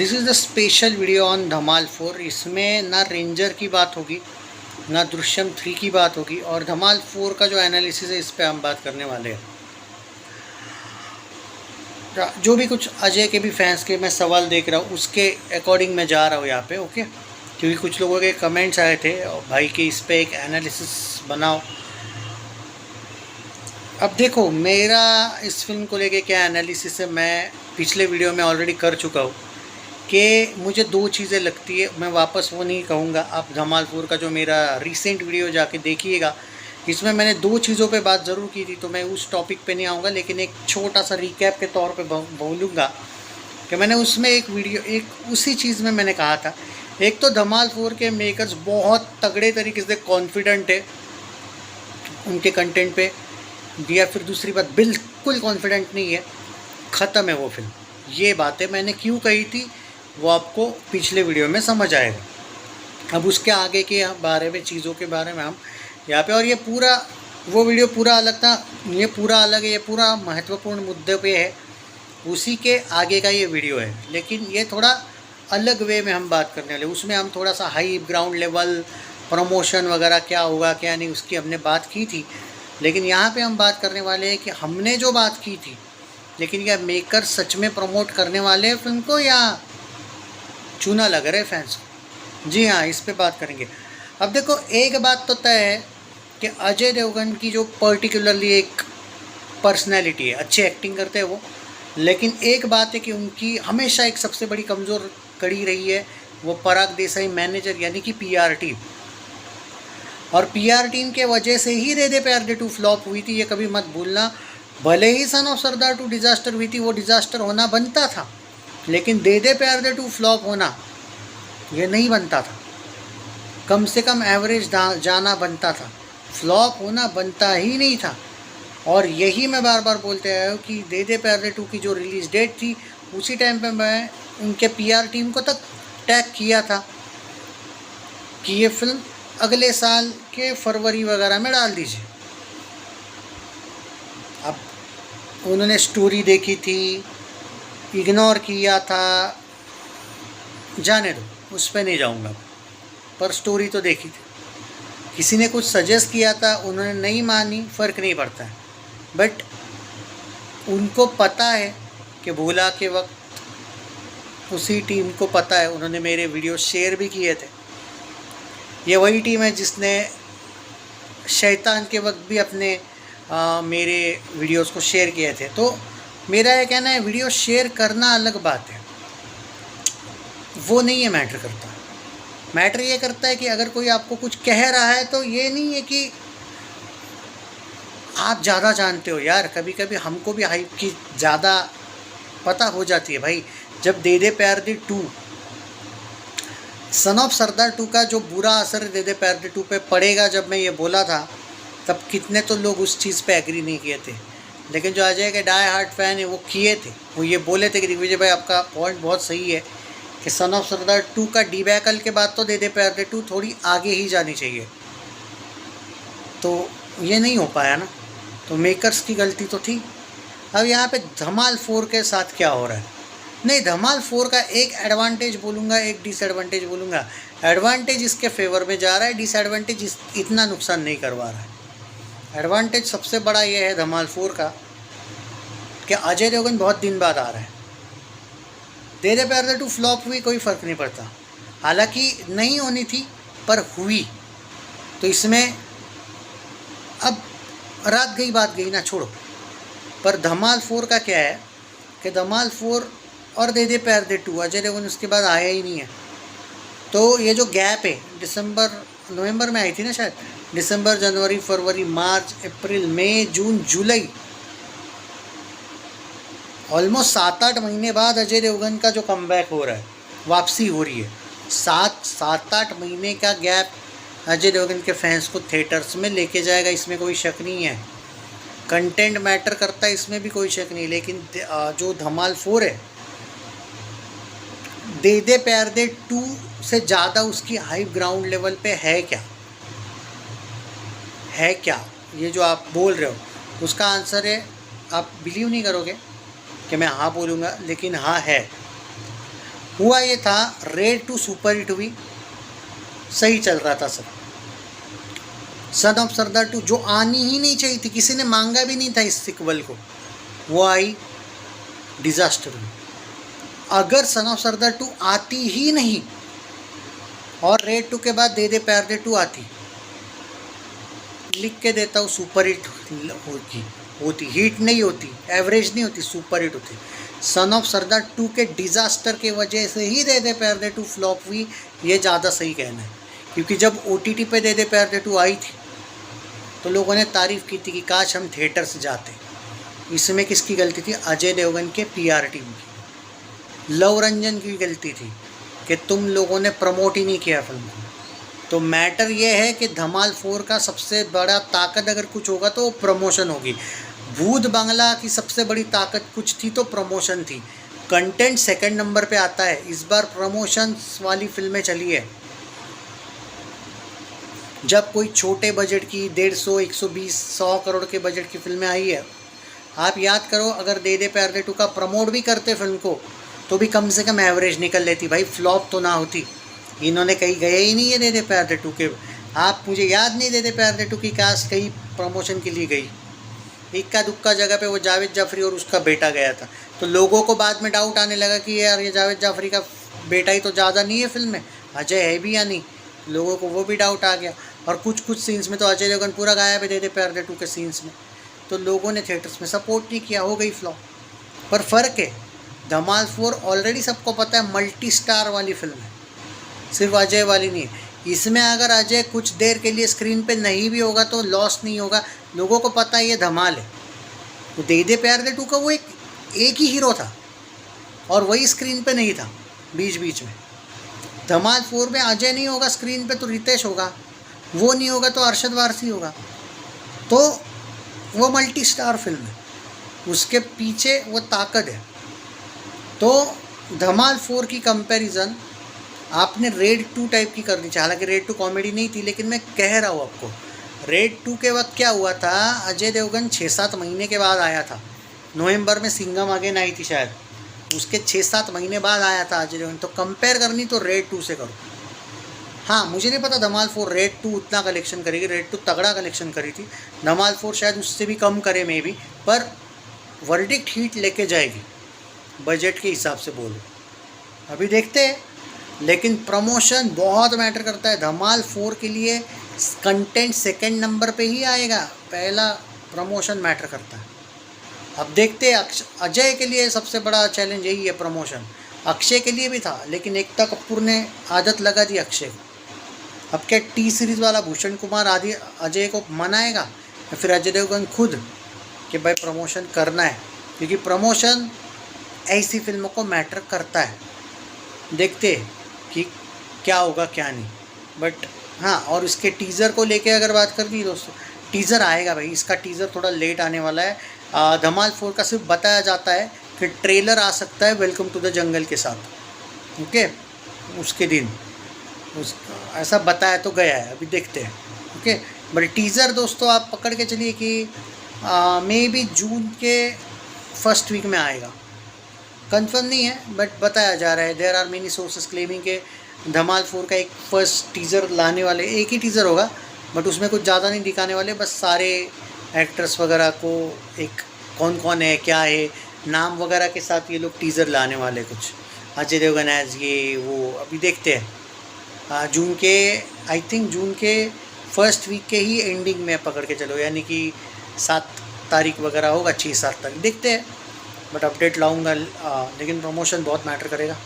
This is the special video on Dhamaal 4। इसमें ना ranger की बात होगी, ना दृश्यम 3 की बात होगी, और धमाल 4 का जो एनालिसिस है इस पे हम बात करने वाले हैं। जो भी कुछ अजय के भी फैंस के मैं सवाल देख रहा हूँ उसके अकॉर्डिंग मैं जा रहा हूँ यहाँ पे, ओके। क्योंकि कुछ लोगों के कमेंट्स आए थे भाई कि इस पे एक एनालिसिस बनाओ। अब देखो, मेरा इस फिल्म को लेके क्या एनालिसिस है, मैं पिछले वीडियो में ऑलरेडी कर चुका हूँ कि मुझे दो चीज़ें लगती है। मैं वापस वो नहीं कहूँगा, आप धमाल 4 का जो मेरा रिसेंट वीडियो जाके देखिएगा, इसमें मैंने दो चीज़ों पे बात ज़रूर की थी, तो मैं उस टॉपिक पे नहीं आऊँगा, लेकिन एक छोटा सा रिकैप के तौर पे बोलूँगा कि मैंने उसमें एक उसी चीज़ में मैंने कहा था। एक तो धमाल 4 के मेकर्स बहुत तगड़े तरीके से कॉन्फिडेंट है उनके कंटेंट पे, या फिर दूसरी बात बिल्कुल कॉन्फिडेंट नहीं है, ख़त्म है वो फिल्म। ये बातें मैंने क्यों कही थी वो आपको पिछले वीडियो में समझ आएगा। अब उसके आगे के बारे में, चीज़ों के बारे में हम यहाँ पे, और ये पूरा वो वीडियो पूरा अलग था, ये पूरा अलग है, ये पूरा महत्वपूर्ण मुद्दे पे है, उसी के आगे का ये वीडियो है। लेकिन ये थोड़ा अलग वे में हम बात करने वाले, उसमें हम थोड़ा सा हाई ग्राउंड लेवल प्रमोशन वगैरह क्या होगा क्या नहीं उसकी हमने बात की थी। लेकिन यहाँ पे हम बात करने वाले हैं कि हमने जो बात की थी, लेकिन क्या मेकर सच में प्रमोट करने वाले हैं फिल्म को या चूना लग रहा है फैंस को? जी हाँ, इस पे बात करेंगे। अब देखो, एक बात तो तय है कि अजय देवगन की जो पर्टिकुलरली एक पर्सनैलिटी है, अच्छी एक्टिंग करते हैं वो, लेकिन एक बात है कि उनकी हमेशा एक सबसे बड़ी कमज़ोर कड़ी रही है, वो पराग देसाई मैनेजर यानी कि पीआर टीम। और पीआर टीम के वजह से ही दे दे प्यार दे 2 फ्लॉप हुई थी, ये कभी मत भूलना। भले ही सन ऑफ सरदार 2 डिज़ास्टर हुई थी, वो डिज़ास्टर होना बनता था, लेकिन दे दे प्यार दे 2 फ्लॉप होना ये नहीं बनता था। कम से कम एवरेज जाना बनता था, फ्लॉप होना बनता ही नहीं था। और यही मैं बार बार बोलते आया हूँ कि दे दे प्यार दे 2 की जो रिलीज़ डेट थी, उसी टाइम पे मैं उनके पीआर टीम को तक टैग किया था कि ये फिल्म अगले साल के फरवरी वगैरह में डाल दीजिए। अब उन्होंने स्टोरी देखी थी, इग्नोर किया था, जाने दो, उस पर नहीं जाऊंगा, पर स्टोरी तो देखी थी। किसी ने कुछ सजेस्ट किया था, उन्होंने नहीं मानी, फ़र्क नहीं पड़ता है, बट उनको पता है कि भूला के वक्त उसी टीम को पता है, उन्होंने मेरे वीडियो शेयर भी किए थे। ये वही टीम है जिसने शैतान के वक्त भी अपने मेरे वीडियोस को शेयर किए थे। तो मेरा ये कहना है, वीडियो शेयर करना अलग बात है, वो नहीं है मैटर करता। मैटर ये करता है कि अगर कोई आपको कुछ कह रहा है तो ये नहीं है कि आप ज़्यादा जानते हो। यार कभी कभी हमको भी हाइप की ज़्यादा पता हो जाती है भाई। जब दे दे प्यार दे 2, सन ऑफ सरदार 2 का जो बुरा असर दे दे प्यार दे 2 पे पड़ेगा, जब मैं ये बोला था तब कितने तो लोग उस चीज़ पे एग्री नहीं किए थे, लेकिन जो अजय के डाई हार्ट फैन है वो किए थे। वो ये बोले थे कि दिग्विजय भाई आपका पॉइंट बहुत सही है कि सन ऑफ सरदार 2 का डीबैकल के बाद तो दे दे प्यार दे 2 थोड़ी आगे ही जानी चाहिए, तो ये नहीं हो पाया ना, तो मेकर्स की गलती तो थी। अब यहाँ पे धमाल 4 के साथ क्या हो रहा है? नहीं, धमाल 4 का एक एडवांटेज बोलूँगा, एक डिसएडवांटेज बोलूँगा। एडवांटेज इसके फेवर में जा रहा है, डिसएडवांटेज इतना नुकसान नहीं करवा रहा है। एडवांटेज सबसे बड़ा ये है धमाल 4 का कि अजय देवगन बहुत दिन बाद आ रहा है। दे दे प्यार दे 2 फ्लॉप हुई, कोई फ़र्क नहीं पड़ता, हालांकि नहीं होनी थी पर हुई, तो इसमें अब रात गई बात गई ना, छोड़ो। पर धमाल 4 का क्या है कि धमाल 4 और दे दे प्यार दे 2, अजय देवगन उसके बाद आया ही नहीं है। तो ये जो गैप है, नवंबर में आई थी ना शायद, दिसंबर, जनवरी, फरवरी, मार्च, अप्रैल, मई, जून, जुलाई, ऑलमोस्ट 7-8 महीने बाद अजय देवगन का जो कमबैक हो रहा है, वापसी हो रही है। 7-8 महीने का गैप अजय देवगन के फैंस को थिएटर्स में लेके जाएगा, इसमें कोई शक नहीं है। कंटेंट मैटर करता है, इसमें भी कोई शक नहीं। लेकिन जो धमाल 4 है, दे दे प्यार दे 2 से ज़्यादा उसकी हाई ग्राउंड लेवल पे है क्या? है क्या? ये जो आप बोल रहे हो उसका आंसर है, आप बिलीव नहीं करोगे कि मैं हाँ बोलूँगा, लेकिन हाँ है। हुआ ये था, रेड 2 सुपर हिट हुई, सही चल रहा था सब। सन ऑफ सरदार 2 जो आनी ही नहीं चाहिए थी, किसी ने मांगा भी नहीं था इस सिक्वल को, वो आई, डिजास्टर हुई। अगर सन ऑफ सरदार 2 आती ही नहीं और रेड 2 के बाद दे दे प्यार दे 2 आती, लिख के देता हूँ सुपर हिट होती, हिट नहीं होती, एवरेज नहीं होती, सुपर हिट होती। सन ऑफ सरदार 2 के डिजास्टर के वजह से ही दे दे प्यार दे 2 फ्लॉप हुई, ये ज़्यादा सही कहना है। क्योंकि जब OTT पे दे दे प्यार दे 2 आई थी तो लोगों ने तारीफ़ की थी कि काश हम थिएटर से जाते। इसमें किसकी गलती थी? अजय देवगन के PR टीम की, लव रंजन की गलती थी कि तुम लोगों ने प्रमोट ही नहीं किया फिल्म को। तो मैटर ये है कि धमाल 4 का सबसे बड़ा ताकत अगर कुछ होगा तो प्रमोशन होगी। भूत बंगला की सबसे बड़ी ताकत कुछ थी तो प्रमोशन थी। कंटेंट सेकंड नंबर पे आता है, इस बार प्रमोशन वाली फिल्में चली है। जब कोई छोटे बजट की 150, 120, 100 करोड़ के बजट की फिल्में आई है, आप याद करो, अगर दे दे प्यार दे 2 का प्रमोट भी करते फिल्म को तो भी कम से कम एवरेज निकल लेती भाई, फ्लॉप तो ना होती। इन्होंने कहीं गए ही नहीं है दे दे प्यार दे 2 के। आप मुझे याद नहीं दे दे प्यार दे 2 की कास्ट कहीं प्रमोशन के लिए गई, इक्का दुक्का जगह पे वो जावेद जाफरी और उसका बेटा गया था। तो लोगों को बाद में डाउट आने लगा कि यार ये जावेद जाफरी का बेटा ही तो ज़्यादा नहीं है फिल्म में, अजय है भी या नहीं, लोगों को वो भी डाउट आ गया। और कुछ सीन्स में तो अजय देवगन पूरा गायब है दे दे प्यार दे 2 के सीन्स में, तो लोगों ने थिएटर्स में सपोर्ट नहीं किया, हो गई फ्लॉप। पर फ़र्क है, धमाल 4 ऑलरेडी सबको पता है मल्टी स्टार वाली फिल्म है, सिर्फ अजय वाली नहीं है। इसमें अगर अजय कुछ देर के लिए स्क्रीन पे नहीं भी होगा तो लॉस नहीं होगा, लोगों को पता है ये धमाल है। तो दे दे प्यार दे 2 का वो एक ही हीरो था और वही स्क्रीन पे नहीं था बीच बीच में। धमाल 4 में अजय नहीं होगा स्क्रीन पे तो रितेश होगा, वो नहीं होगा तो अरशद वारसी होगा, तो वो मल्टी स्टार फिल्म है, उसके पीछे वो ताकत है। तो धमाल 4 की कंपैरिजन आपने रेड 2 टाइप की करनी चाहिए। हालांकि रेड 2 कॉमेडी नहीं थी, लेकिन मैं कह रहा हूँ आपको, रेड 2 के वक्त क्या हुआ था, अजय देवगन 6-7 महीने के बाद आया था, नवंबर में सिंघम अगेन आई थी शायद, उसके 6-7 महीने बाद आया था अजय देवगन। तो कंपेयर करनी तो रेड 2 से करो। हाँ, मुझे नहीं पता धमाल 4 रेड 2 उतना कलेक्शन करेगी, रेड 2 तगड़ा कलेक्शन करी थी, धमाल 4 शायद उससे भी कम करे मे भी, पर वर्डिक्ट हीट लेके जाएगी बजट के हिसाब से बोलो, अभी देखते हैं। लेकिन प्रमोशन बहुत मैटर करता है। धमाल 4 के लिए कंटेंट सेकंड नंबर पे ही आएगा, पहला प्रमोशन मैटर करता है। अब देखते हैं, अजय के लिए सबसे बड़ा चैलेंज यही है प्रमोशन, अक्षय के लिए भी था, लेकिन एकता कपूर ने आदत लगा दी अक्षय को। अब क्या टी सीरीज़ वाला भूषण कुमार आदि अजय को मनाएगा या फिर अजय देवगन खुद कि भाई प्रमोशन करना है, क्योंकि प्रमोशन ऐसी फिल्मों को मैटर करता है। देखते हैं कि क्या होगा क्या नहीं। बट हाँ, और इसके टीज़र को लेके अगर बात कर दी दोस्तों, टीज़र आएगा भाई, इसका टीज़र थोड़ा लेट आने वाला है। धमाल 4 का सिर्फ बताया जाता है कि ट्रेलर आ सकता है वेलकम टू द जंगल के साथ, ओके, उसके दिन ऐसा बताया तो गया है, अभी देखते हैं, ओके। बट टीज़र दोस्तों आप पकड़ के चलिए कि मे बी जून के फर्स्ट वीक में आएगा, कंफर्म नहीं है बट बताया जा रहा है। There are many sources claiming के धमाल 4 का एक फर्स्ट टीज़र लाने वाले, एक ही टीज़र होगा बट उसमें कुछ ज़्यादा नहीं दिखाने वाले, बस सारे एक्टर्स वगैरह को एक कौन कौन है क्या है नाम वगैरह के साथ ये लोग टीज़र लाने वाले, कुछ अजय देवगन एज ये वो, अभी देखते हैं। जून के आई थिंक जून के फर्स्ट वीक के ही एंडिंग में पकड़ के चलो, यानी कि 7 तारीख वगैरह होगा, 6-7 तारीख, देखते हैं। बट अपडेट लाऊंगा, लेकिन प्रमोशन बहुत मैटर करेगा।